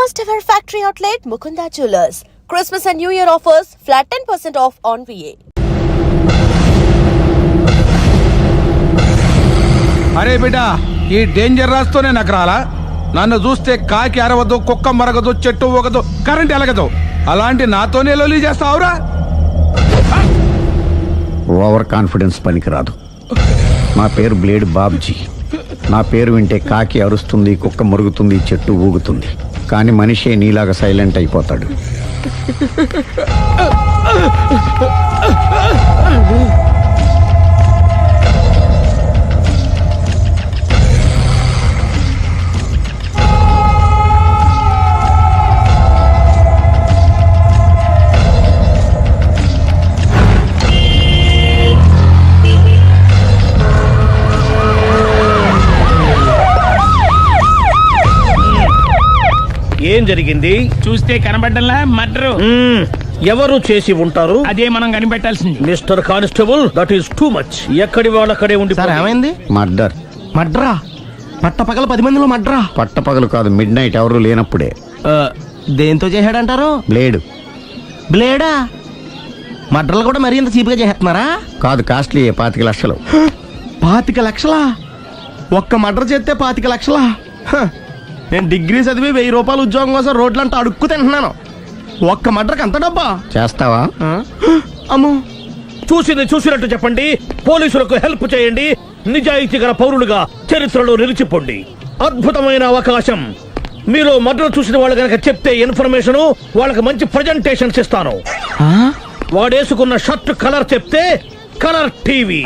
First ever factory outlet Mukunda Jewellers. Christmas and New Year offers flat 10% off on VA. అరే బిడ్డా, ఈ danger రాస్తూనే నాకు రాలా. నన్ను చూస్తే కాకి అరవదు, కుక్క మరగదు, చెట్టు ఊగదు, కరెంట్ ఎలగదు. అలాంటి నాతోనే లొలి చేస్తావురా? ఓవర్ కాన్ఫిడెన్స్ పనికిరాదు. నా పేరు బ్లేడ్ బాబ్జీ. నా పేరు వింటే కాకి అరుస్తుంది, కుక్క మురుగుతుంది, చెట్టు ఊగుతుంది. కానీ మనిషే నీలాగా సైలెంట్ అయిపోతాడు. ఏం జరిగింది? చూస్తే కనబడ్డంలా మర్డరు. ఎవరు చేసి ఉంటారు? అదే మనం కనిపెట్టాల్సింది. Mister constable, that is too much. ఎక్కడి వాళ్ళక్కడే ఉండి. సార్ ఏమైంది? మర్డర్. మడ్రా? పట్టపగల 10 మందిలో మడ్రా? పట్టపగలు కాదు, మిడ్ నైట్ ఎవరు లేనప్పుడే. దేంతో చేశాడంటారు? బ్లేడ్. బ్లేడా? మడ్రలు కూడా మరీ ఇంత చీప్గా చేస్తున్నారా? కాదు, కాస్ట్లీ 25 లక్షలు. 25 లక్షలా? ఒక్క మడ్ర చేస్తే 25 లక్షలా? నేను డిగ్రీ చదివి 1000 రూపాయలు ఉద్యోగం కోసం రోడ్లంతా అడుక్కు తింటున్నాను. ఒక్క మడ్రకు అంత డబ్బా? చేస్తావా? అమ్మో. చూసినట్టు చెప్పండి. పోలీసులకు హెల్ప్ చేయండి. నిజాయితీ గల పౌరులుగా చరిత్రలో నిలిచిపోండి. అద్భుతమైన అవకాశం. మీరు మర్డర్ చూసిన వాళ్ళు కనుక చెప్తే ఇన్ఫర్మేషన్, వాళ్ళకి మంచి ప్రజెంటేషన్స్ ఇస్తాను. వాడేసుకున్న షర్ట్ కలర్ చెప్తే కలర్ టీవీ,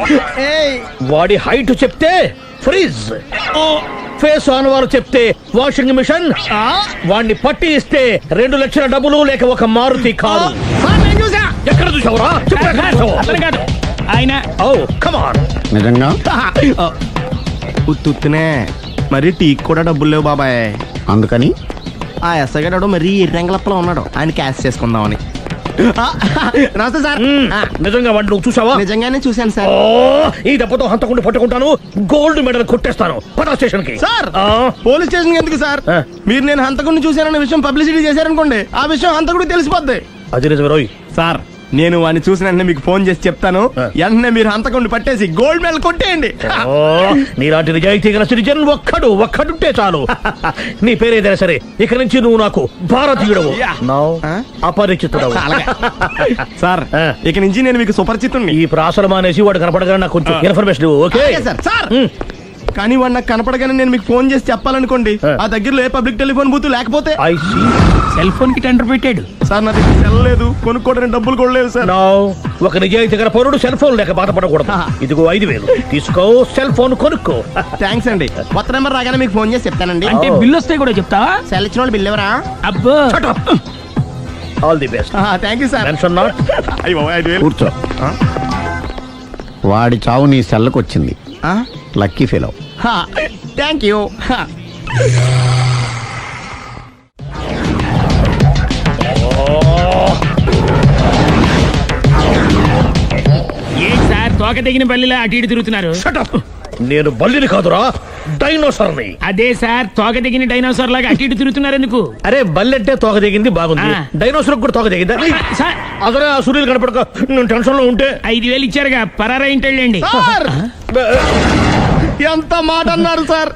వాడి హైట్ చెప్తే ఫ్రిజ్, ఫేస్ ఆన్ వారు చెప్తే వాషింగ్ మిషన్, వాడిని పట్టి ఇస్తే 2 లక్షల డబ్బులు లేక ఒక మారుతి కారు. ఎక్కడ చూసావురా? అతను కాదు ఆయన. Oh come on. నిజంగా? ఉత్తునే మరి టీకి కూడా డబ్బులు లేవు బాబాయ్. అందుకని ఆ ఎస్ఐ గారు మరీ ఎర్రంగలప్పలో ఉన్నాడు. ఆయన క్యాష్ చేసుకుందామని. నమస్తే సార్. నిజంగా వాడిని నువ్వు చూసావా? నిజంగానే చూశాను సార్. ఈ దెబ్బతో హంతకుండా పట్టుకుంటాను, గోల్డ్ మెడల్ కొట్టేస్తాను. పద స్టేషన్ కి. సార్, పోలీస్ స్టేషన్ ఎందుకు సార్? మీరు నేను హంతకుడిని చూశానన్న విషయం పబ్లిసిటీ చేశారనుకోండి, ఆ విషయం హంతకుడికి తెలిసిపోద్ది. అది నిజమే రోయ్. సార్, నేను వాడిని చూసిన వెంటనే మీకు ఫోన్ చేసి చెప్తాను. వెంటనే మీరు హంతకుడిని పట్టేసి గోల్డ్ మెడల్ కొట్టేయండి. నీలాంటి నిజాయితీ గల సిటిజన్ ఒక్కడుంటే చాలు. నీ పేరేదైనా సరే, ఇక నుంచి నువ్వు నాకు భారతీయుడవు, అపరిచితుడవు. సార్, ఇక నుంచి నేను మీకు సుపరిచితుడిని. ఈ ప్రాసలం అనేసి వాడు కనపడగానే నాకు కొంచెం ఇన్ఫర్మేషన్. Okay sir. సార్, కానీ వాడు నాకు కనపడగానే నేను మీకు ఫోన్ చేసి చెప్పాలనుకోండి, ఆ దగ్గరలో ఏ పబ్లిక్ టెలిఫోన్ బూత్ లేకపోతే. సెల్ ఫోన్ కి టెండర్ పెట్టాడు సార్. నా దగ్గర సెల్ లేదు, కొనుక్కోవడానికి డబ్బులు కూడా లేదు సార్. ఒక నిజాయితీ గల పౌరుడు సెల్ ఫోన్ లేక బాధపడకూడదు. ఇదిగో 5000 తీసుకో, సెల్ ఫోన్ కొనుక్కో. థ్యాంక్స్ అండి. కొత్త నెంబర్ రాగానే మీకు ఫోన్ చేసి చెప్తానండి. అంటే బిల్లు వస్తే కూడా చెప్తావా? సెల్ ఇచ్చిన వాళ్ళు బిల్ ఎవరా? అబ్బో. All the best. Thank you sir. Mention not. కూర్చో. వాడి చావు నీ సెల్లకు వచ్చింది. Lucky fellow. Thank you. ఏం సార్, తోక తెగిన బల్లిలా అటు ఇటు తిరుగుతున్నారు? నేను బల్లిని కాదురా, డైనోసార్ని. అదే సార్, తోక తెగిన డైనోసార్ లాగా అటు ఇటు తిరుగుతున్నారు ఎందుకు? అరే, బల్లెట్టే తోక దిగింది బాగుంది, డైనోసార్ కూడా తోక దిగిందా? సార్, అదరే ఆ సూర్యులు కనపడక నేను టెన్షన్ లో ఉంటే 5000 ఇచ్చారుగా, పరారా ఇంటండి. ఎంత మాట అన్నారు సార్?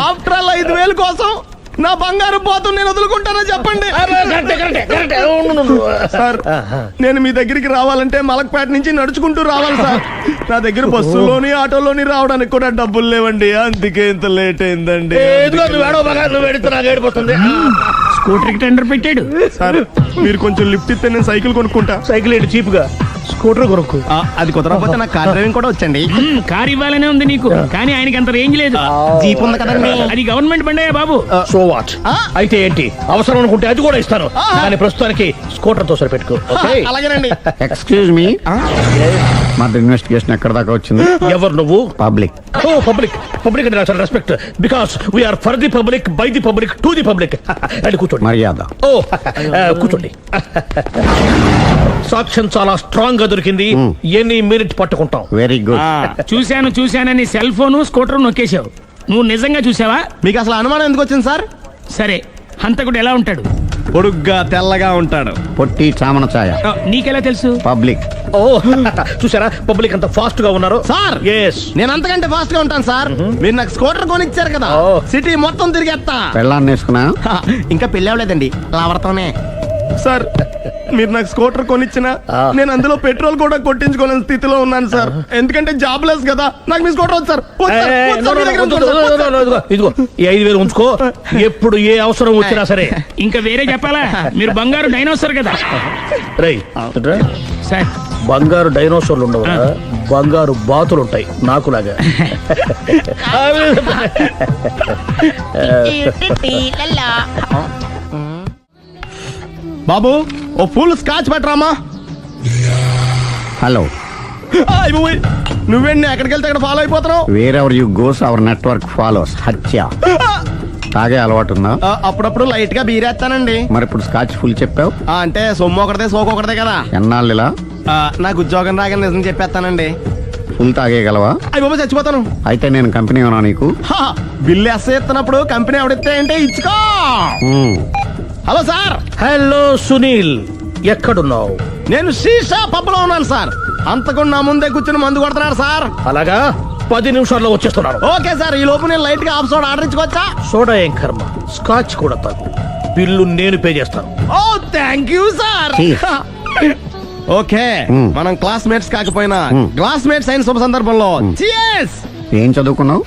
ఆఫ్టర్ ఆల్ 5000 కోసం నా బంగారు పోతు నేను వదులుకుంటానని చెప్పండి సార్. నేను మీ దగ్గరికి రావాలంటే మలక్పేట నుంచి నడుచుకుంటూ రావాలి సార్. నా దగ్గర బస్సులోని ఆటోలోని రావడానికి కూడా డబ్బులు లేవండి. అందుకే ఇంత లేట్ అయిందండి. స్కూటర్ కి టెండర్ పెట్టాడు సార్. మీరు కొంచెం లిఫ్ట్ ఇస్తే నేను సైకిల్ కొనుక్కుంటా. సైకిల్ ఏంటి చీప్ గా, స్కూటర్ కొనుక్కు. అది కుదరకపోతే నాకు కార్ డ్రైవింగ్ కూడా వచ్చండి. కార్ ఇవ్వాలనే ఉంది నీకు, కానీ ఆయనకి అంత రేంజ్ లేదు. జీప్ ఉంది కదండి. అది గవర్నమెంట్ బండయా బాబు. So what? అయితే ఏంటి, అవసరం అనుకుంటే అది కూడా ఇస్తాను, కానీ ప్రస్తుతానికి స్కూటర్ తో సరిపెట్టుకో. అలాగేనండి. ఎక్స్క్యూజ్ మీ, మర్డర్ ఇన్వెస్టిగేషన్ ఎక్కడ దాకా వచ్చింది? ఎవరు నువ్వు? పబ్లిక్. ఓ పబ్లిక్. పబ్లిక్ అంటే చాలా respect, because we are for the public, by the public, to the public. అది కూర్చోండి. మర్యాద. ఓ కూర్చోండి. సాక్ష్యం చాలా స్ట్రాంగ్ గా దొరికింది. ఎన్ని మినిట్ పట్టుకుంటాం. Very good. చూశానని సెల్ ఫోన్ స్కూటర్ నొక్కేశావు. నువ్వు నిజంగా చూసావా? మీకు అసలు అనుమానం ఎందుకు వచ్చింది సార్? సరే, హంతకుడు ఎలా ఉంటాడు? పొడుగ్గా తెల్లగా ఉంటాడు. పొట్టి చామన ఛాయ. నీకెలా తెలుసు? పబ్లిక్. ఓ చూసారా పబ్లిక్ అంత ఫాస్ట్ గా ఉన్నారు. సార్ ఎస్ నేను అంతకంటే ఫాస్ట్ గా ఉంటాను సార్. మీరు నాకు స్కూటర్ కొనిచ్చారు కదా, ఓ. సిటీ మొత్తం తిరిగేస్తా. పెళ్ళాన్ని వేసుకున్నా. ఇంకా పెళ్ళి అవ్వలేదండి, లావడతానే. సార్ మీరు నాకు స్కూటర్ కొనిచ్చిన నేను అందులో పెట్రోల్ కూడా కొట్టించుకోలేని స్థితిలో ఉన్నాను సార్. ఎందుకంటే జాబ్ లెస్ కదా, నాకు మీ స్కూటర్ వద్దు సార్. వద్దు సార్, వద్దు సార్, మీ దగ్గర ఉంచుకోండి సార్. వద్దు సార్. ఇదిగో ఈ 5,000 ఉంచుకో, ఎప్పుడు ఏ అవసరం వచ్చినా సరే. ఇంకా వేరే చెప్పాలా? మీరు బంగారు డైనోసార్ కదా. రేయ్ సార్ బంగారు డైనోసార్లు ఉండవు, బంగారు బాతులు ఉంటాయి నాకులాగా. బాబు ఓ ఫుల్ స్కాచ్ పెట్టరామా. హలో. నువ్వేండి ఎక్కడికి వెళ్తే అక్కడ ఫాలో అయిపోతున్నావు. Wherever you goes our network follows. హత్య. తాగే అలవాటు ఉందా? అప్పుడప్పుడు లైట్ గా బీరేస్తానండి. మరి ఇప్పుడు స్కాచ్ ఫుల్ చెప్పావు. అంటే సొమ్ము ఒకటిదే సోకు ఒకటిదే కదా. ఎన్నాళ్ళు ఇలా? నాకు ఉద్యోగం రాగానే నిజం చెప్పేస్తానండి. ఫుల్ తాగేయగలవా? అయ్యి బాబు చచ్చిపోతాను. అయితే నేను కంపెనీ ఉన్నా నీకు. బిల్లు ఎస్ ఎత్తినప్పుడు కంపెనీ ఎవడితే అంటే ఇచ్చుకో. Hello sir. హలో సునీల్, ఎక్కడున్నావు? నేను శీషా పబ్లో ఉన్నాను సార్. అంతకుండా నా ముందే కూర్చుని మందు కొడుతున్నాడు సార్. అలాగా 10 నిమిషాల్లో వచ్చేస్తున్నాను. ఓకే సార్, ఈ లోపు నేను లైట్ గా ఆఫ్ సోడా ఆర్డర్ ఇచ్చుకోవచ్చా? సోడా ఏం కర్మ, స్కాచ్ కూడా తాగు. బిల్లు నేను పే చేస్తాను. ఓ థ్యాంక్ యూ సార్. ఓకే మనం క్లాస్మేట్స్ కాకపోయినా క్లాస్మేట్స్ అయిన శుభ సందర్భంలో cheers. ఏం చదువుకున్నావు?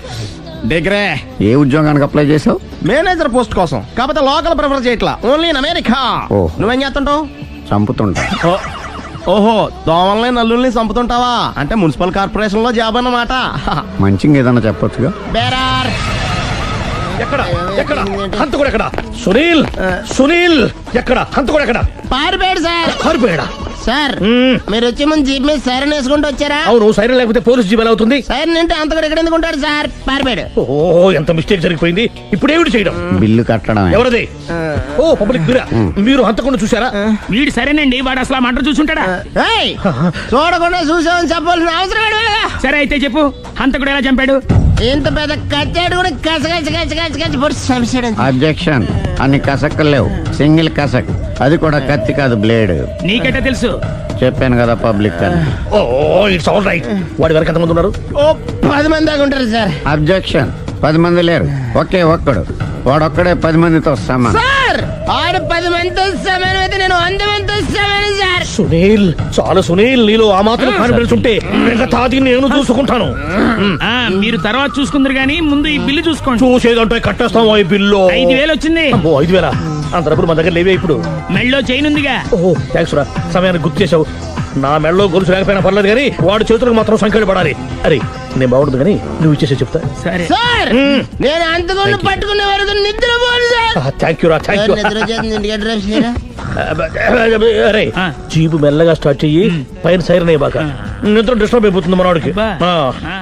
డిగ్రీ. ఏ ఉద్యోగానికి అప్లై చేసావు? మేనేజర్ పోస్ట్ కోసం, కాకపోతే లోకల్ ప్రిఫర్ చేయట్లా, ఓన్లీ ఇన్ అమెరికా. ఓహో. నువ్వేం చేస్తుంటావు? చంపుతుంటా. ఓహో, దోమల్ని నల్లుల్ని చంపుతుంటావా? అంటే మున్సిపల్ కార్పొరేషన్ లో జాబ్ అన్నమాట. మంచిగా ఏదన్నా చెప్పొచ్చుగా. బేరార్. ఎక్కడ ఎక్కడ హంతకుడు ఎక్కడ? సునీల్, సునీల్ ఎక్కడ? హంతకుడు ఎక్కడ? పారిపోయాడు సార్. పారిపోయాడా? సార్ మీరు వచ్చే ముందు జీప్ మీద సైరన్ వేసుకుంటూ వచ్చారా? అవును, సైరన్ లేకపోతే పోలీస్ జీప్ ఎలా అవుతుంది? సైరన్ అంటే అంతకుడు ఎక్కడ ఎందుకు ఉంటాడు సార్? పారిపోయాడు. ఓ ఎంత మిస్టేక్ జరిగిపోయింది. ఇప్పుడు ఏమిటి చేయడం? బిల్లు కట్టడమే. ఎవరది? ఓ పబ్లిక్ మీరా? మీరు హంతకుండా చూసారా? వీడు సరేనండి, వాడు అసలు ఆ మంట చూసుంటాడా? ఏయ్, చూడకుండా చూసామని చెప్పాల్సిన అవసరం ఏంటి వీళ్ళకి? సరే అయితే చెప్పు, హంతకుడు ఎలా చంపాడు? ఇంత పెద్ద కచ్చాడు కూడా కచ్చ పొడి చంపేశాడు. అబ్జెక్షన్. అన్ని కసక్కులు లేవు, సింగిల్ కసక్. అది కూడా కత్తి కాదు, బ్లేడ్. నీకెట్టా తెలుసు? చెప్పాను కదా పబ్లిక్ అని. Oh it's all right. వాడి వరకు ఎంతమంది ఉన్నారు? ఓ 10 మంది దాకా ఉంటారు సార్. అబ్జెక్షన్. 10 మంది లేరు, ఒకే ఒక్కడు. వాడొక్కడే 10 మందితో సమానం. సార్ ఆడు 10 మందితో సమానం అయితే నేను 100 మందితో సమానం సార్. సునీల్, చాలా సునీల్, నీలో ఆ మాత్రం కాన్ఫిడెన్స్ ఉంటే తాది నేను చూసుకుంటాను. ఆ మీరు తర్వాత చూసుకుందరు గానీ ముందు ఈ బిల్లు చూసుకోండి. చూసేదంటే కట్టేస్తాం ఈ బిల్లు. 5,000 వచ్చింది. అబ్బో 5,000? అంత డబ్బులు మన దగ్గర లేవే ఇప్పుడు. మెళ్ళో చైన్ ఉందిగా. ఓహో థ్యాంక్స్ రా, సమయానికి గుర్తు చేసావు. నా మెడలో గొలుసు లేకపోయినా పర్లేదు కానీ వాడి చేతులకు మాత్రం సంఖ్యలు పడాలి. అరే నేను బాగుండదు కానీ నువ్వు ఇచ్చేసే చెప్తా. సరే సార్ నేను అంతకుండా పట్టుకునే వరకు నిద్రపోను సార్. థ్యాంక్ యూ రా, థ్యాంక్ యూ. నిద్ర చేస్తుంది ఇంటికి అడ్రస్ చేయరా? అరే ఆ. జీపు మెల్లగా స్టార్ట్ చెయ్యి, పైన సైరన్ అయ్యి బాగా నిద్ర డిస్టర్బ్ అయిపోతుంది మనవాడికి. బా. ఆ. ఆ.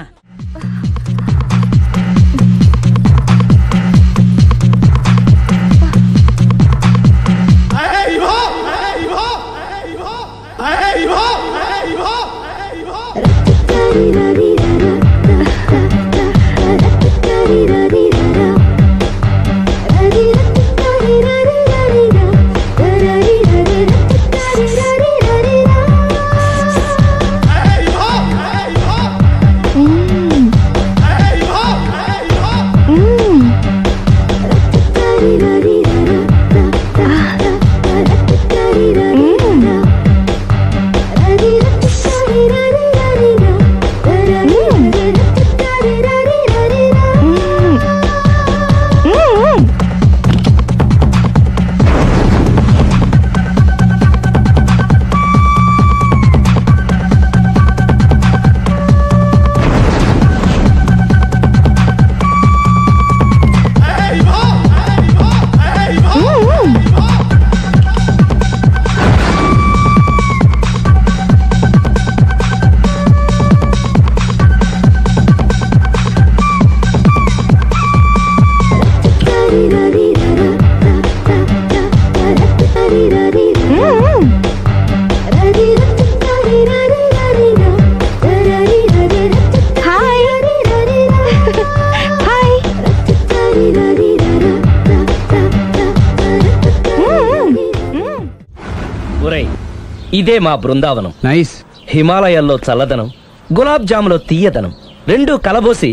ఇదే మా బృందావనం. నైస్. హిమాలయాల్లో చల్లదనం, గులాబ్ జాములో తీయదనం రెండూ కలబోసి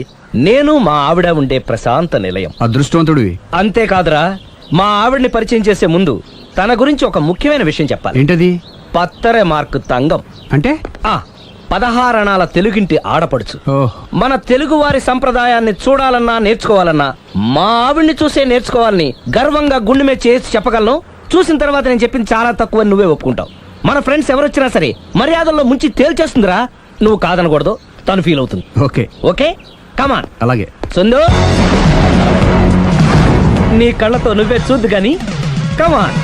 నేను మా ఆవిడ ఉండే ప్రశాంత నిలయం. అదృష్టవంతుడివి. అంతేకాదురా, మా ఆవిడ్ని పరిచయం చేసే ముందు తన గురించి ఒక ముఖ్యమైన విషయం చెప్పాలి. ఏంటది? పత్తరె మార్కు తంగం అంటే 16 అణాల తెలుగింటి ఆడపడుచు. ఓహ్. మన తెలుగు వారి సంప్రదాయాన్ని చూడాలన్నా నేర్చుకోవాలన్నా మా ఆవిడ్ని చూసే నేర్చుకోవాలని గర్వంగా గుండె మీద చేసి చెప్పగలను. చూసిన తర్వాత నేను చెప్పింది చాలా తక్కువ నువ్వే ఒప్పుకుంటావు. మన ఫ్రెండ్స్ ఎవరొచ్చినా సరే మర్యాదల్లో ముంచి తేల్చేస్తుందిరా. నువ్వు కాదనకూడదు, తను ఫీల్ అవుతుంది. Okay okay come on. అలాగే. సుందు, నీ కళ్ళతో నువ్వే చూద్దు గాని కమాన్.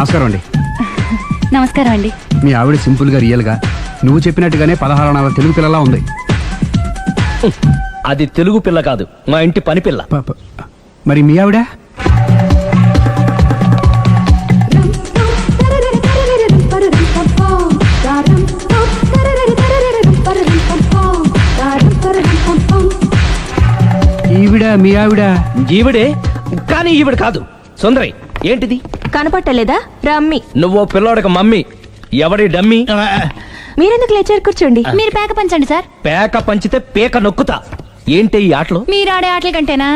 నమస్కారం అండి. నమస్కారం అండి. మీ ఆవిడ సింపుల్ గా రియల్ గా నువ్వు చెప్పినట్టుగానే 16 అణాల తెలుగు పిల్లలా ఉంది. అది తెలుగు పిల్ల కాదు, మా ఇంటి పని పిల్ల. మరి మీ ఆవిడ? ఈవిడ మీ ఆవిడ? ఈవిడే, కానీ ఈవిడ కాదు. సుందరి, ఏంటిది కనపట్టలేదా? రమ్మి. నువ్వు పిల్లోడికి మమ్మీ. ఎవడి డమ్మీ? మీరెందుకు లేచారు? కూర్చోండి. మీరు పేక పంచండి సార్. పేక పంచితే పేక నొక్కుతా. ఏంటి ఈ ఆటలు? మీరు ఆడే ఆటల కంటేనా?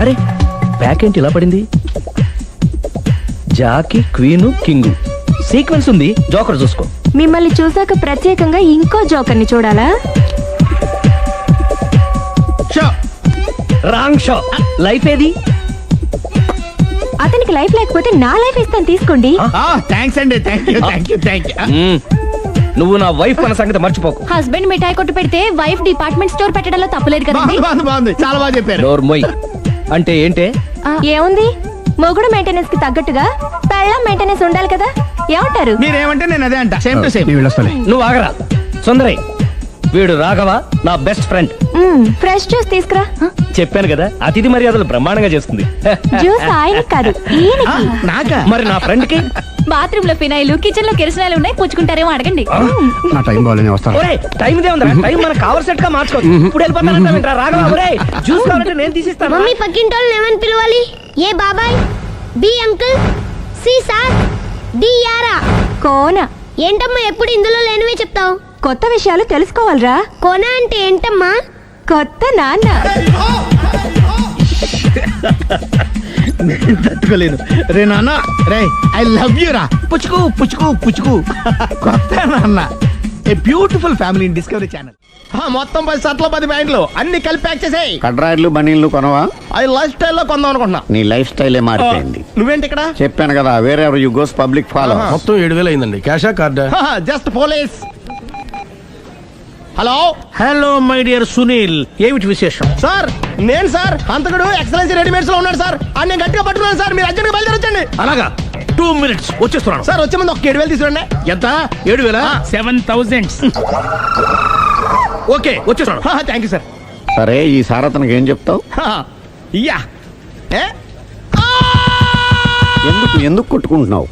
అరే, పేక ఏంటి ఇలా పడింది? జాకి, క్వీను, కింగు సీక్వెన్స్ ఉంది. జోకర్ చూసుకో. మిమ్మల్ని చూసాక ప్రత్యేకంగా ఇంకో జోకర్ని చూడాలా? Wrong show. లైఫ్ ఏది? అతనికి లైఫ్ లేకపోతే నా లైఫ్ ఇస్తాను, తీసుకోండి. థ్యాంక్స్ అండి. Thank you. నువ్వు నా వైఫ్ అన్న సంగతి మర్చిపోకు. హస్బెండ్ మిఠాయి కొట్టు పెడితే వైఫ్ డిపార్ట్మెంట్ స్టోర్ పెట్టడంలో తప్పులేదు కదండి. బాగుంది, చాలా బాగా చెప్పారు. డోర్ మొయ్. అంటే ఏంటే? ఏముంది, మొగుడు మెయింటెనెన్స్ కి తగ్గట్టుగా పెళ్ళం మెయింటెనెన్స్ ఉండాలి కదా. ఏమంటారు? మీరేమంటే నేను అదే అంట. Same to same. నేను వెళ్ళొస్తాలే. నువ్వు ఆగరా. సుందరై, వీడు రాఘవ, నా బెస్ట్ ఫ్రెండ్. ఫ్రెష్ జ్యూస్ తీసుకురా. చెప్పాను కదా, అతిథి మర్యాదలు బ్రహ్మాండంగా చేస్తుంది. జ్యూస్ ఆయనకి కాదు, ఈయనకి. నాకా? మరి నా ఫ్రెండ్ కి? బాత్రూమ్ లో ఫినాయిల్, కిచెన్ లో కిరసనాయిలు ఉన్నాయి, పుచ్చుకుంటారేమో అడగండి. నా టైం బాగాలేని వస్తాను. ఒరే, టైం ఇదే ఉందా? టైం మనకు కావలసినట్టు గా మార్చుకోవచ్చు. ఇప్పుడు వెళ్ళిపోతానంటా రాఘవ. ఒరే, జ్యూస్ కావాలంటే నేను తీసిస్తాను. మమ్మీ పక్కింటోళ్ళని ఏమని పిలవాలి? ఏ బాబాయ్, B uncle, C sir, D యారా. కోన. ఏంటమ్మా ఎప్పుడు ఇందులో లేనివే చెప్తావు? కొత్త విషయాలు తెలుసుకోవాలరా. కోన అంటే ఏంటమ్మా? కొత్త నాన్న. తట్టుకోలేదు రే నాన్న. రే ఐ లవ్ యూ రా. పుచ్చుకు పుచ్చుకు పుచ్చుకు. కొత్త నాన్న. A beautiful family in discovery channel. మొత్తం 10 షర్ట్లు 10 ప్యాంట్లు అన్ని కలిపి ప్యాక్ చేసేయ్. కడ్రాయిలు బనీళ్లు కొనవా? అది లైఫ్ స్టైల్లో కొందాం అనుకుంటున్నా. నీ లైఫ్ స్టైలే మారిపోయింది. నువ్వేంటి ఇక్కడ? చెప్పాను కదా, వేరే ఎవరు యు గోస్ పబ్లిక్ ఫాలో. మొత్తం 7,000 అయిందండి. క్యాషా కార్డా? Just police. Hello hello my dear Sunil, ఏమిటి విశేషం? సార్, నేను సార్ అంతకుడు ఎక్సలెన్సీ రెడీమేడ్స్ లో ఉన్నాడు సార్. అన్ని గట్టిగా పట్టుకున్నాను సార్. మీరు అర్జెంట్గా బయలుదేరొచ్చండి. అలాగా, 2 minutes వచ్చేస్తున్నాను. సార్ వచ్చే ముందు ఒక 7,000 తీసుకురండి. ఎంత? 7,000? 7,000. ఓకే, వచ్చేస్తున్నాను. Thank you sir. సరే, ఈ సారతనకి ఏం చెప్తావు? ఇయ్యా. ఏ? ఎందుకు కొట్టుకుంటున్నావు?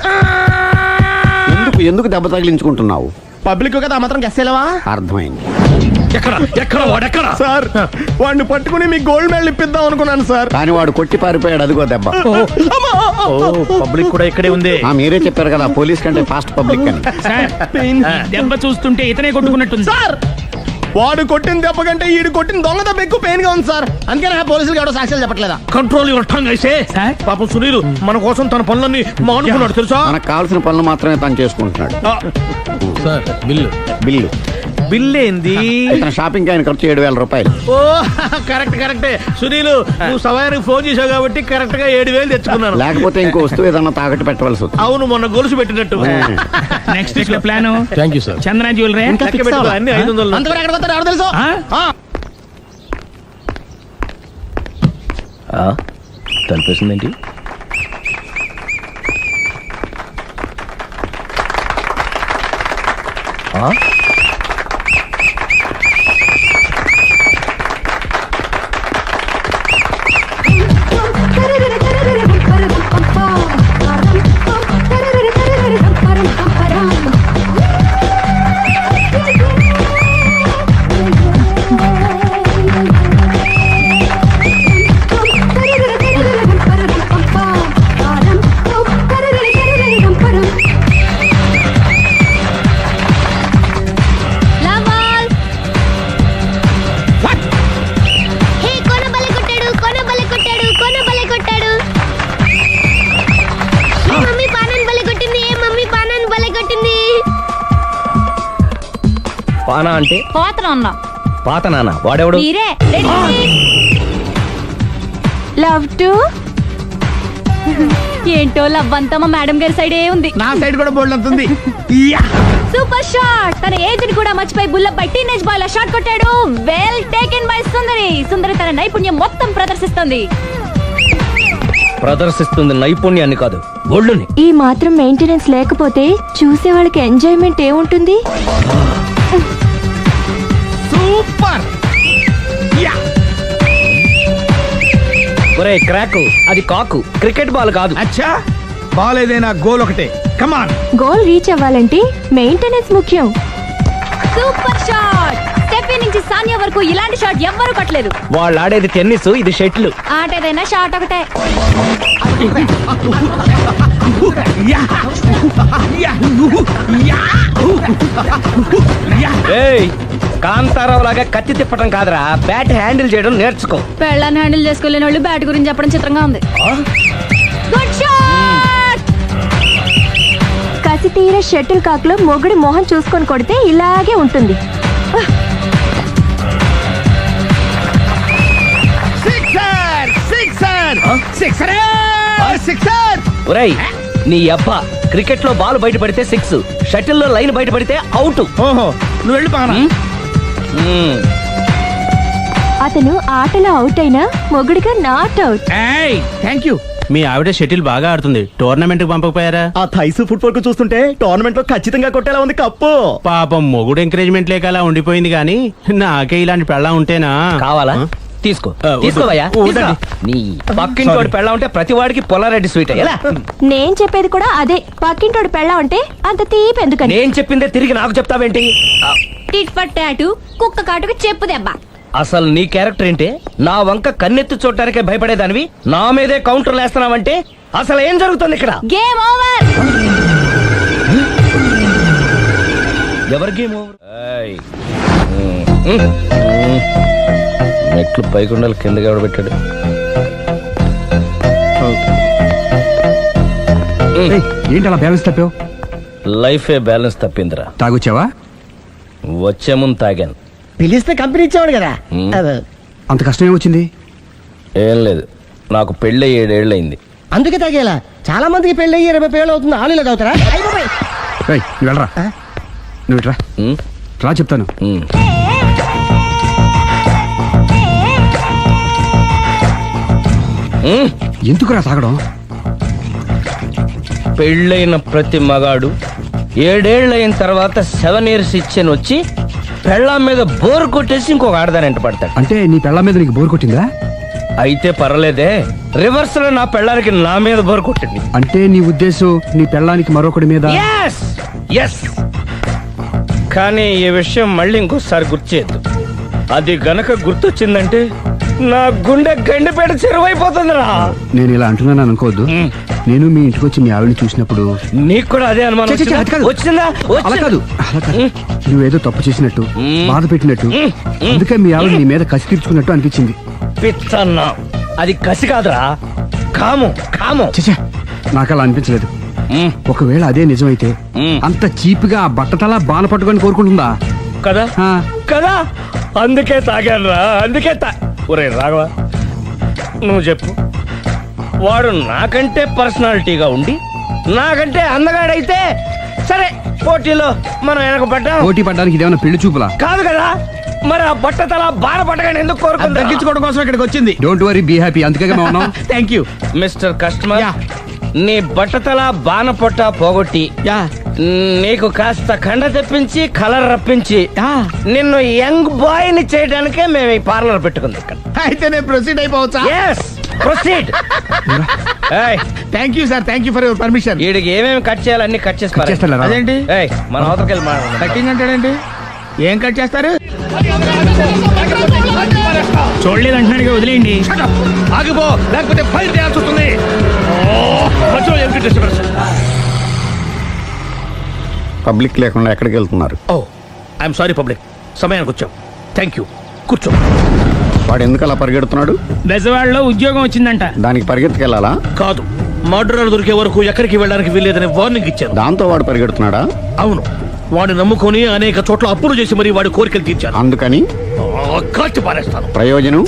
ఎందుకు దెబ్బ తగిలించుకుంటున్నావు? పబ్లిక్ కదా మాత్రం గెస్సేలవా? అర్థమైంది. ఎక్కడ వాడెక్కడ? సార్, వాడిని పట్టుకుని మీకు గోల్డ్ మెడల్ ఇప్పిద్దాం అనుకున్నాను సార్. కానీ వాడు కొట్టి పారిపోయాడు. అదిగో దెబ్బ. పబ్లిక్ కూడా ఇక్కడే ఉంది. మీరే చెప్పారు కదా, పోలీస్ కంటే ఫాస్ట్ పబ్లిక్ అని. సార్, ఈ దెబ్బ చూస్తుంటే ఇతనే కొట్టుకున్నట్టుంది. సార్, వాడు కొట్టిన దెబ్బ కంటే ఈడు కొట్టిన దొంగ దెబ్బ ఎక్కువ పెయిన్ గా ఉంది సార్. అందుకని పోలీసులు ఎవడో సాక్ష్యాలు చెప్పట్లేదా? కంట్రోల్ యువర్ టంగ్ అయితే. పాపం సునీల్ మన కోసం తన పనులన్నీ మానుకున్నాడు తెలుసా? మనకు కావాల్సిన పనులు మాత్రమే తను చేసుకుంటున్నాడు. Sir, bill. బిల్ ఏంది? ఇతను షాపింగ్ ఆయన ఖర్చు 7,000 రూపాయలు. ఓ కరెక్టే. సునీల్, నువ్వు సమయానికి ఫోన్ చేసావు కాబట్టి కరెక్ట్ గా 7,000 తెచ్చుకున్నాను. లేకపోతే ఇంకో వస్తువు ఏదన్నా తాకట్టు పెట్టవలసి వస్తుంది. అవును, మొన్న గొలుసు పెట్టినట్టు. Next week plan thank you sir. Chandana jewellery. లెక్క పెట్టుకో, అన్ని 500. అంతవరకు ఎక్కడ పోతారు ఎవరు తెలుసు? తలిపేసిందేంటి? బానా అంటే పోతన అన్నా పాత నాన్న వాడెవడు? మీరే లవ్ టు ఏంటో లవ్ అంతా మా మేడం గారి సైడే ఉంది. నా సైడ్ కూడా బోల్డ్ అంతుంది. Super shot. తన ఏజ్ ని కూడా మర్చిపోయి బుల్లపై టీనేజ్ బాయ్ లా షాట్ కొట్టాడు. Well taken by Sundari. Sundari తన నైపుణ్యం మొత్తం ప్రదర్శిస్తుంది. నైపుణ్యాన్ని కాదు, ఒళ్ళుని. ఈ మాత్రం మెయింటెనెన్స్ లేకపోతే చూసే వాళ్ళకి ఎంజాయ్మెంట్ ఏముంటుంది? సూపర్. ఒరే క్రాకు, అది కాకు, క్రికెట్ బాల్ కాదు. అచ్చా, బాల్ ఏదైనా గోల్ ఒకటే. కమాన్. గోల్ రీచ్ అవ్వాలంటే మెయింటెనెన్స్ ముఖ్యం. Super shot. స్టెఫీ నుంచి సానియా వరకు ఇలాంటి షాట్ ఎవ్వరూ కొట్టలేదు. వాళ్ళు ఆడేది టెన్నిస్, ఇది షటిల్. ఆట ఏదైనా షాట్ ఒకటే. ఏయ్, కాంతారావు లాగా కత్తి తిప్పటం కాదురా, బ్యాట్ హ్యాండిల్ చేయడం నేర్చుకో. పెళ్ళాన్ని హ్యాండిల్ చేసుకోలేని వాళ్ళు బ్యాట్ గురించి చెప్పడం చిత్రంగా ఉంది. Good shot. కసి తీర షటిల్ కాక్ లో మొగుడి మొహం చూసుకొని కొడితే ఇలాగే ఉంటుంది. ఒరేయ్, నీ అబ్బా, క్రికెట్ లో బాల్ బయట పడితే 6, షటిల్ లో లైన్ బయట పడితే అవుట్. ఓహో, నువ్వు వెళ్ళి పానా. అతను ఆటలో అవుట్ అయినా మొగుడిగా నాట్ అవుట్. Thank you. మీ ఆవిడ షటిల్ బాగా ఆడుతుంది, టోర్నమెంట్ కి పంపకపోయారా? ఆ థైస్ ఫుట్బాల్ కు చూస్తుంటే టోర్నమెంట్ లో ఖచ్చితంగా కొట్టేలా ఉంది కప్పు. పాపం మొగుడు ఎంకరేజ్మెంట్ లేక అలా ఉండిపోయింది గానీ నాకే ఇలాంటి పెళ్ళా ఉంటేనా. కావాలా? తీసుకో, వద్దు. తీసుకోవయ్యా. వద్దండి. నీ పక్కింటోడి పెళ్ళ ఉంటే ప్రతి వాడికి పొలారెడ్డి స్వీట్. ఎలా? నేను చెప్పేది కూడా అదే. పక్కింటోడు పెళ్ళా ఉంటే అంత తీపి ఎందుకని? నేను చెప్పిందే తిరిగి నాకు చెప్తావేంటి? టిట్ ఫర్ టాటూ, కుక్క కాటుకు చెప్పు దెబ్బ. అసలు నీ క్యారెక్టర్ ఏంటి? నా వంక కన్నెత్తి చూడటానికే భయపడేదానివి నా మీదే కౌంటర్లు వేస్తున్నావంటే అసలు ఏం జరుగుతుంది ఇక్కడ? Game over. ఎవరి గేమ్ ఓవర్? మెట్లు పైకుండలు కిందకి ఎవడ పెట్టాడు? ఏంటి అలా బ్యాలెన్స్ తప్పావు? లైఫే బ్యాలెన్స్ తప్పిందిరా. తాగొచ్చావా? వచ్చే ముందు తాగాను. పిలిస్తే కంపెనీ ఇచ్చేవాడు కదా. అంత కష్టం ఏమొచ్చింది? ఏం లేదు, నాకు పెళ్ళి 7 ఏళ్ళయింది. అందుకే తాగేలా. చాలా మందికి పెళ్లి 20 ఏళ్ళు అవుతుంది. ఆలీలో తాగుతారా? రేయ్, నువ్వు వెళ్ళరా. నువ్వు ఇట్రా రా, చెప్తాను. ఎందుకురా తాగడం? పెళ్ళైన ప్రతి మగాడు 7 ఏళ్ళైన తర్వాత 7 years ఇచ్చాను వచ్చి పెళ్ళాం మీద బోర్ కొట్టేసి ఇంకొక ఆడదాని ఎంట పడతాడు. అంటే నీ పెళ్ళ మీద నీకు బోర్ కొట్టిందా? అయితే పర్లేదే, రివర్స్ లో నా పెళ్ళానికి నా మీద బోర్ కొట్టింది. అంటే నీ ఉద్దేశం నీ పెళ్ళానికి మరొకటి మీద? Yes! Yes! కానీ ఈ విషయం మళ్ళీ ఇంకోసారి గుర్తు చేయొద్దు. అది గనక గుర్తొచ్చిందంటే నా గుండె గండిపేట చెరువైపోతుందిరా. నేను ఇలా అంటున్నాను అనుకోవద్దు. నేను మీ ఇంటికి వచ్చి మీ ఆవిడని చూసినప్పుడు నీకు కూడా అదే అనుమానం ఛీ, ఛీ, ఛీ, అది కాదు. వచ్చిందా? అలా కాదు, అలా కాదు. నువ్వేదో తప్పు చేసినట్టు, బాధ పెట్టినట్టు, అందుకే మీ ఆవిడ నీ మీద కసి తీర్చుకున్నట్టు అనిపించింది. పిచ్చన్నా, అది కసి కాదురా, కాము కాము. చచ్చా, నాకు అలా అనిపించలేదు. ఒకవేళ అదే నిజమైతే అంత చీప్ గా బట్టతలా బాణ పట్టుకొని కోరుకుంటుందా? కదా ఆ. కదా, అందుకే తాగాను రా, అందుకే ఒరే రాఘవ, నువ్వు చెప్పు, వాడు నాకంటే పర్సనాలిటీగా ఉండి నాకంటే అందగాడైతే సరే, పోటీలో మనం వెనక పడ్డాం. పోటీ పడ్డానికి ఇదేమన్నా పెళ్లి చూపులా? కాదు కదా, మరి ఆ బట్టతల బాణ పట్టగానే ఎందుకు కోరుకుంది? తగ్గించుకోవడం కోసం ఇక్కడికి వచ్చింది. Don't worry, be happy. అందుకే మేము ఉన్నాం. Thank you. మిస్టర్ కస్టమర్, నీ బట్టతల బాణ పొట్ట పోగొట్టి నీకు కాస్త కండ తెప్పించి కలర్ రప్పించి నిన్ను యంగ్ బాయ్ ని చేయడానికే మేము ఈ పార్లర్ పెట్టుకుంది ఇక్కడ. అయితే నేను ప్రొసీడ్ అయిపోవచ్చా? Yes, proceed. Thank you sir, thank you for your permission. వీడికి ఏమేమి కట్ చేయాలి అన్ని కట్ చేసి పారేయ్. చేస్తానురా. అదేంటి? ఏయ్, మన అవతలకి వెళ్ళి మాట్లాడదాం. కటింగ్ అంటాడేంటి? ఏం కట్ చేస్తారు? చూడలేదు అంటున్నాడు, వదిలేయండి. ఆగిపో, లేకపోతే ఫైర్ చేయాల్సి వస్తుంది. పబ్లిక్ లేకుండా ఎక్కడికి వెళ్తున్నారు? ఓ, ఐఎమ్ సారీ పబ్లిక్, సమయానికి వచ్చాం. థ్యాంక్ యూ, కూర్చో. వాడు ఎందుకు అలా పరిగెడుతున్నాడు? బెజవాడలో ఉద్యోగం వచ్చిందంట. దానికి పరిగెత్తుకెళ్ళాలా? కాదు, మర్డరర్ దొరికే వరకు ఎక్కడికి వెళ్ళడానికి వీల్లేదని వార్నింగ్ ఇచ్చాను. దాంతో వాడు పరిగెడుతున్నాడా? అవును, వాడిని నమ్ముకొని అనేక చోట్ల అప్పులు చేసి మరి వాడి కోరికలు తీర్చాను. అందుకని కాల్చి పారేస్తాను. ప్రయోజనం?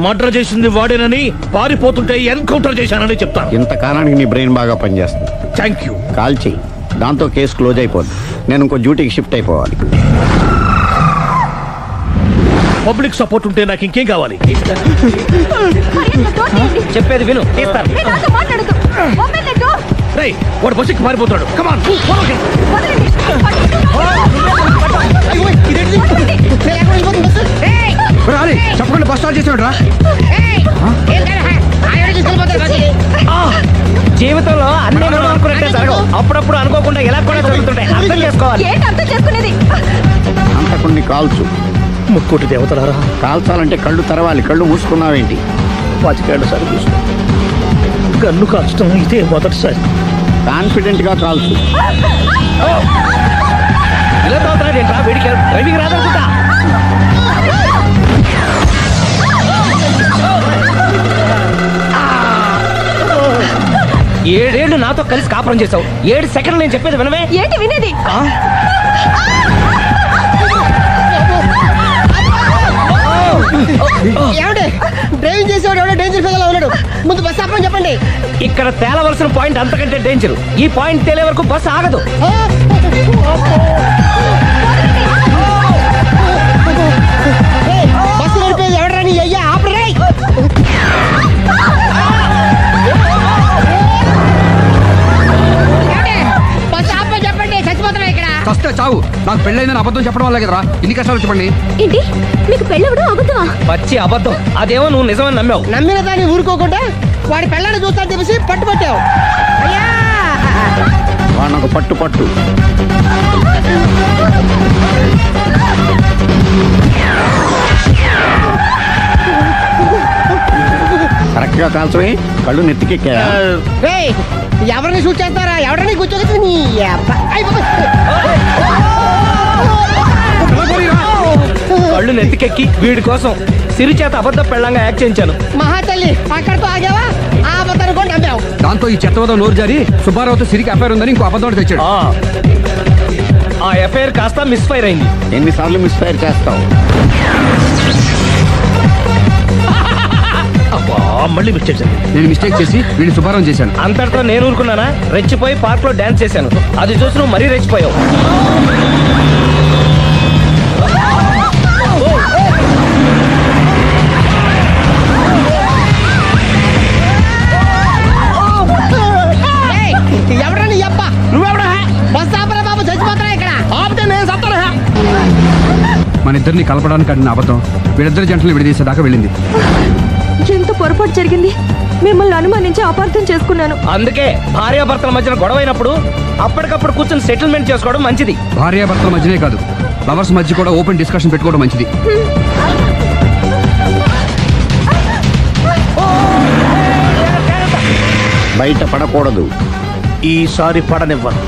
మర్డర్ చేసింది వాడేనని, పారిపోతుంటే ఎన్కౌంటర్ చేశానని చెప్తాను. ఇంతకాలానికి నీ బ్రెయిన్ బాగా పనిచేస్తుంది. Thank you. కాల్ చెయ్యి, దాంతో కేసు క్లోజ్ అయిపోద్ది. నేను ఇంకో డ్యూటీకి షిఫ్ట్ అయిపోవాలి. పబ్లిక్ సపోర్ట్ ఉంటే నాకు ఇంకేం కావాలి? చెప్పేది విను, తీస్తాను. రేయ్, వాడు బస్సుకి పారిపోతాడు. కమాన్, చెప్పకుండా బస్ స్టార్ట్ చేసాడు రా. జీవితంలో అన్ని మనం అనుకున్నట్టే జరగవు. అప్పుడప్పుడు అనుకోకుండా ఎలా కూడా జరుగుతుంటాయి. అర్థం చేసుకోవాలి. ఏంటి అర్థం చేసుకునేది? అంతకుని కాల్చు. ముక్కోటి దేవతలారా, కాల్చాలంటే కళ్ళు తెరవాలి. కళ్ళు మూసుకున్నావేంటి? 25 సార్లు చూసిన గన్ను కాల్చడం ఇదే మొదటిసారి. కాన్ఫిడెంట్ గా కాల్చు. ఇలా తోతాడేంట్రా? వీడికి డ్రైవింగ్ రాదనుకుంటా. ఏడేళ్లు నాతో కలిసి కాపురం చేసావు. 7 సెకండ్లు నేను చెప్పేది వినవే. ఏంటి వినేది? డ్రైవింగ్ చేసేవాడు ఎవడో డేంజర్ ఫీల్ ఉన్నాడు. ముందు బస్ ఆపమని చెప్పండి. ఇక్కడ తేలవలసిన పాయింట్ అంతకంటే డేంజర్. ఈ పాయింట్ తేలే వరకు బస్సు ఆగదు. బస్సు నడిపేది ఎవడరా నీ అయ్యా? ఆపరే. బస్ ఆపమని చెప్పండి. చచ్చిపోతున్నా ఇక్కడ. ఫస్ట్ చావు. నాకు పెళ్ళైందని అబద్ధం చెప్పడం వల్ల కదరా ఇన్ని కష్టాలు చెప్పండి. ఏంటి మీకు పెళ్ళవడం అబద్ధమా? పచ్చి అబద్ధం. అదేమో నువ్వు నిజమని నమ్మావు. నమ్మిన దాన్ని ఊరుకోకుండా వాడి పిల్లని చూస్తాను చెప్పేసి పట్టుబట్టావు. అయ్యా, వాడినొక పట్టు పట్టు. కరెక్ట్ గా కాల్చవే. కళ్ళు నెత్తికెక్కా. రేయ్, ఎవరిని షూట్ చేస్తారా? ఎవరిని కూర్చోగచ్చు నీ అబ్బా. కళ్ళు నెత్తికెక్కి వీడి కోసం సిరి చేత అబద్ధ పెళ్ళంగా యాక్ట్ చేయించాను. మహాతల్లి, అక్కడితో ఆగావా? ఆ అబద్ధాన్ని కూడా నమ్మావు. దాంతో ఈ చెత్తవద నోరు జారి సుబ్బారావుతో సిరికి అఫైర్ ఉందని ఇంకో అబద్ధం తెచ్చాడు. ఆ ఎఫ్ఐఆర్ కాస్త మిస్ఫైర్ అయింది. ఎన్నిసార్లు మిస్ఫైర్ చేస్తావు? మళ్ళీ మిస్టేక్. నేను మిస్టేక్ చేసి వీడిని సుబ్బారావు చేశాను. అంతటితో నేను ఊరుకున్నానా? రెచ్చిపోయి పార్క్ లో డాన్స్ చేశాను. అది చూసి నువ్వు మరీ రెచ్చిపోయావు. ఎవరా నీ అబ్బా? నువ్వెవడా? బస్ ఆపరా బాబు, చచ్చిపోతారా ఇక్కడ. ఆపితే నేను సత్తారా? మన ఇద్దరిని కలపడానికి అడిగిన అబద్ధం వీళ్ళిద్దరి జంటలు విడదీసేదాకా వెళ్ళింది. ఎంత పొరపాటు జరిగింది. మిమ్మల్ని అనుమానించి అపార్థం చేసుకున్నాను. అందుకే భార్యాభర్తల మధ్యన గొడవైనప్పుడు అప్పటికప్పుడు కూర్చొని సెటిల్మెంట్ చేసుకోవడం మంచిది. భార్యాభర్తల మధ్యనే కాదు, లవర్స్ మధ్య కూడా ఓపెన్ డిస్కషన్ పెట్టుకోవడం మంచిది. బయట పడకూడదు. ఈసారి పడనివ్వను.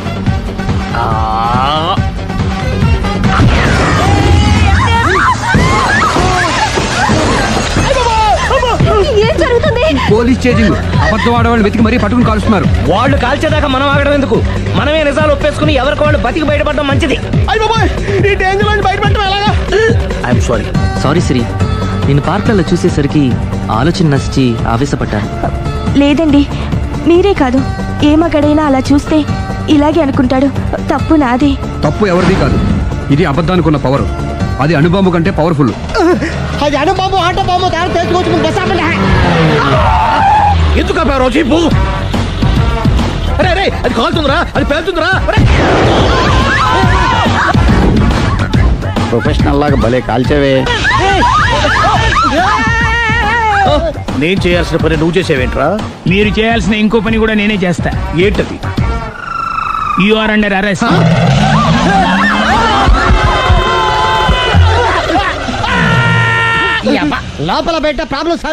ఏం జరుగుతుంది? Police chasing. అబద్ధం ఆడవాళ్ళు వెతికి మరీ పట్టుకుని కాలుస్తున్నారు. వాళ్ళు కాల్చేదాకా మనం ఆగడం ఎందుకు? మనమే నిజాలు ఒప్పేసుకుని ఎవరికి వాళ్ళు బతికి బయటపడడం మంచిది. అయ్య బాబోయ్, ఈ డేంజర్ నుంచి బయటపడటం ఎలాగా? I'm sorry. సారీ సిరి, నేను పార్కులలో చూసేసరికి ఆలోచన నచ్చి ఆవేశపడ్డాను. లేదండి, మీరే కాదు, ఏ మగాడైనా అలా చూస్తే ఇలాగే అనుకుంటాడు. తప్పు నాదే. తప్పు ఎవరిది కాదు. ఇది అబద్ధానికి ఉన్న పవర్. అది అణుబాంబు కంటే పవర్ఫుల్. అది అణుబాంబు, ఆటో బాంబు తయారు తెచ్చుకోవచ్చు. బస్ ఆపండి. ఎందుకు ఆపావు జీపు? అరే, అది కాలుతుందిరా, అది పేలుతుందిరా. ప్రొఫెషనల్ లాగా భలే కాల్చేవే. నేను చేయాల్సిన పని నువ్వు చేసేవేంట్రా? మీరు చేయాల్సిన ఇంకో పని కూడా నేనే చేస్తా. ఏంటది? You are under arrest. లోపల బయట ప్రాబ్లమ్స్